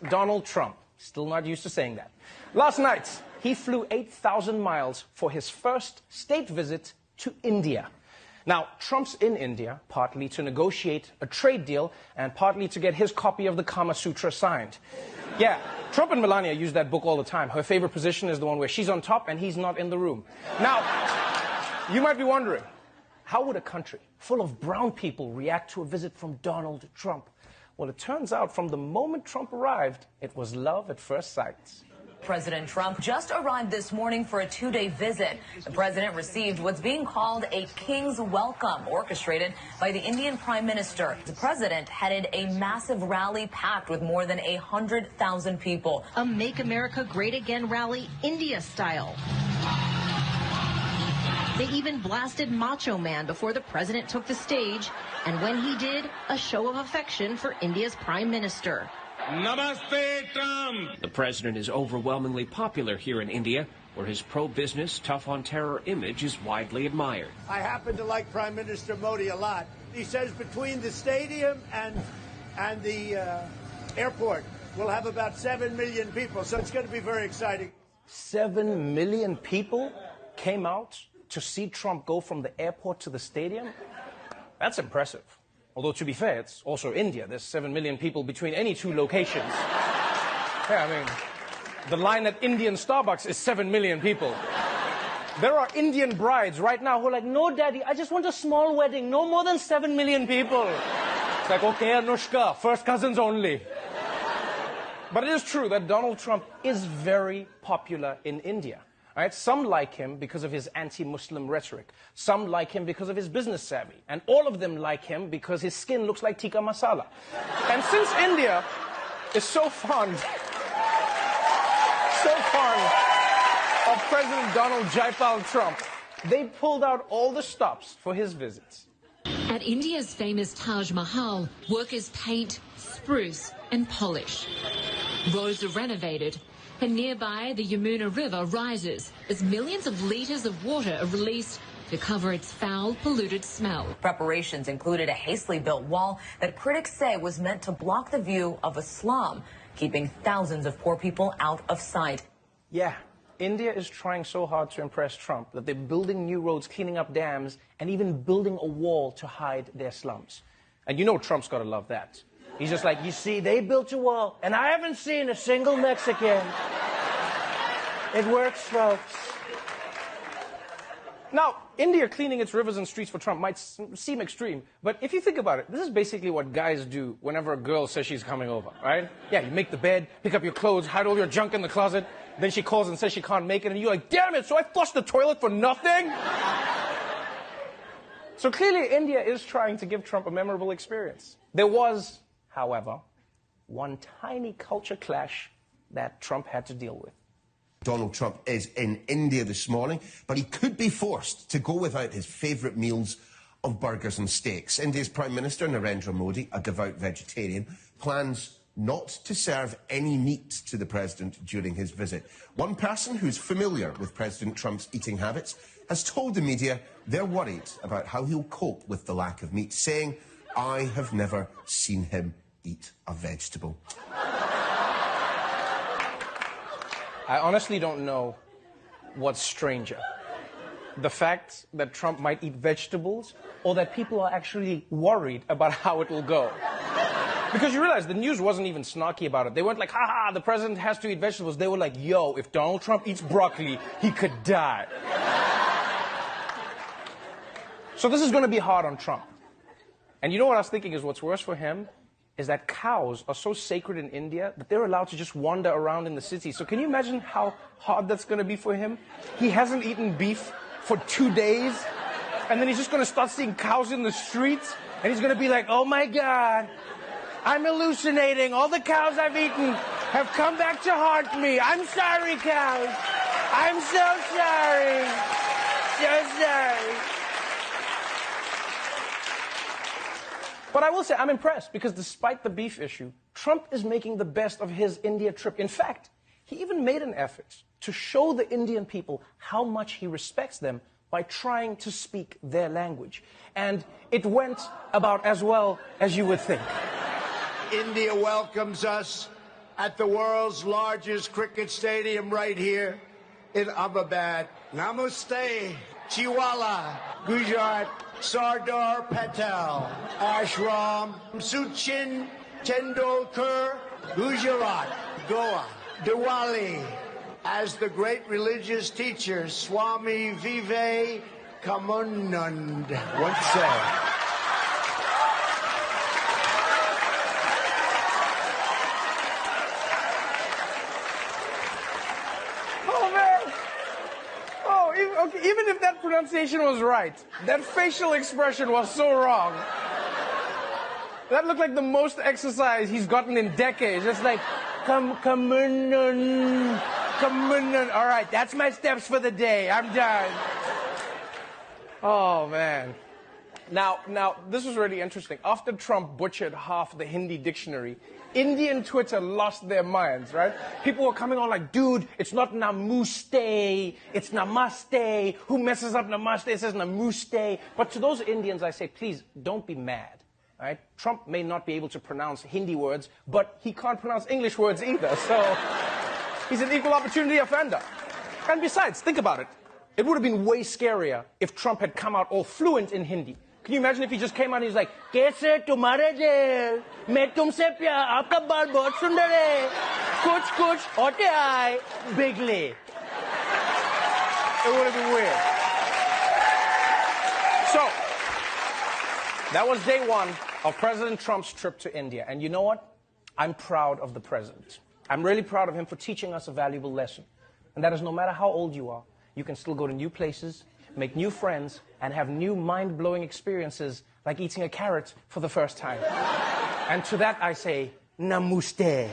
Donald Trump, still not used to saying that. Last night, he flew 8,000 miles for his first state visit to India. Now, Trump's in India partly to negotiate a trade deal and partly to get his copy of the Kama Sutra signed. Yeah, Trump and Melania use that book all the time. Her favorite position is the one where she's on top and he's not in the room. Now, you might be wondering, how would a country full of brown people react to a visit from Donald Trump? Well, it turns out from the moment Trump arrived, it was love at first sight. President Trump just arrived this morning for a two-day visit. The president received what's being called a king's welcome, orchestrated by the Indian Prime Minister. The president headed a massive rally packed with more than 100,000 people. A Make America Great Again rally, India style. They even blasted Macho Man before the president took the stage. And when he did, a show of affection for India's Prime Minister. Namaste, Trump! The president is overwhelmingly popular here in India, where his pro-business, tough-on-terror image is widely admired. I happen to like Prime Minister Modi a lot. He says between the stadium and the airport, we'll have about 7 million people, so it's going to be very exciting. 7 million people came out to see Trump go from the airport to the stadium? That's impressive. Although, to be fair, it's also India. There's 7 million people between any two locations. Yeah, I mean, the line at Indian Starbucks is 7 million people. There are Indian brides right now who are like, no, daddy, I just want a small wedding, no more than 7 million people. It's like, okay, Anushka, first cousins only. But it is true that Donald Trump is very popular in India. Right? Some like him because of his anti-Muslim rhetoric. Some like him because of his business savvy. And all of them like him because his skin looks like tikka masala. And since India is so fond of President Donald Jaipal Trump, they pulled out all the stops for his visits. At India's famous Taj Mahal, workers paint, spruce and polish. Roads are renovated. And nearby, the Yamuna River rises as millions of litres of water are released to cover its foul, polluted smell. Preparations included a hastily built wall that critics say was meant to block the view of a slum, keeping thousands of poor people out of sight. Yeah, India is trying so hard to impress Trump that they're building new roads, cleaning up dams, and even building a wall to hide their slums. And you know Trump's got to love that. He's just like, you see, they built a wall, and I haven't seen a single Mexican. It works, folks. Now, India cleaning its rivers and streets for Trump might seem extreme, but if you think about it, this is basically what guys do whenever a girl says she's coming over, right? Yeah, you make the bed, pick up your clothes, hide all your junk in the closet, then she calls and says she can't make it, and you're like, damn it, so I flushed the toilet for nothing? So clearly, India is trying to give Trump a memorable experience. There was, however, one tiny culture clash that Trump had to deal with. Donald Trump is in India this morning, but he could be forced to go without his favourite meals of burgers and steaks. India's Prime Minister, Narendra Modi, a devout vegetarian, plans not to serve any meat to the president during his visit. One person who's familiar with President Trump's eating habits has told the media they're worried about how he'll cope with the lack of meat, saying, "I have never seen him eat a vegetable." I honestly don't know what's stranger. The fact that Trump might eat vegetables, or that people are actually worried about how it will go. Because you realize the news wasn't even snarky about it. They weren't like, ha, the president has to eat vegetables. They were like, yo, if Donald Trump eats broccoli, he could die. So this is going to be hard on Trump. And you know what I was thinking is what's worse for him is that cows are so sacred in India that they're allowed to just wander around in the city. So can you imagine how hard that's going to be for him? He hasn't eaten beef for 2 days, and then he's just going to start seeing cows in the streets, and he's going to be like, oh my God, I'm hallucinating. All the cows I've eaten have come back to haunt me. I'm sorry, cows. I'm so sorry. So sorry. But I will say I'm impressed because despite the beef issue, Trump is making the best of his India trip. In fact, he even made an effort to show the Indian people how much he respects them by trying to speak their language. And it went about as well as you would think. India welcomes us at the world's largest cricket stadium right here in Ahmedabad. Namaste, Chiwala, Gujarat, Sardar Patel, Ashram, Sachin Tendulkar, Gujarat, Goa, Diwali. As the great religious teacher Swami Vivekanand once said. Oh, man. Oh, even if that pronunciation was right, that facial expression was so wrong. That looked like the most exercise he's gotten in decades. It's like, come on. All right, that's my steps for the day. I'm done. Oh, man. Now, this was really interesting. After Trump butchered half the Hindi dictionary, Indian Twitter lost their minds, right? People were coming on like, dude, it's not namuste, it's namaste. Who messes up namaste? It says namuste. But to those Indians, I say, please, don't be mad, right? Trump may not be able to pronounce Hindi words, but he can't pronounce English words either, so he's an equal opportunity offender. And besides, think about it. It would have been way scarier if Trump had come out all fluent in Hindi. Can you imagine if he just came out and he's like, "Kaise tumhare dil, main tumse pyar, aapka baal bahut sundar hai, kuch hote aaye, bigly." It would have been weird. So, that was day one of President Trump's trip to India. And you know what? I'm proud of the president. I'm really proud of him for teaching us a valuable lesson. And that is no matter how old you are, you can still go to new places, make new friends, and have new mind-blowing experiences like eating a carrot for the first time. And to that I say, Namaste.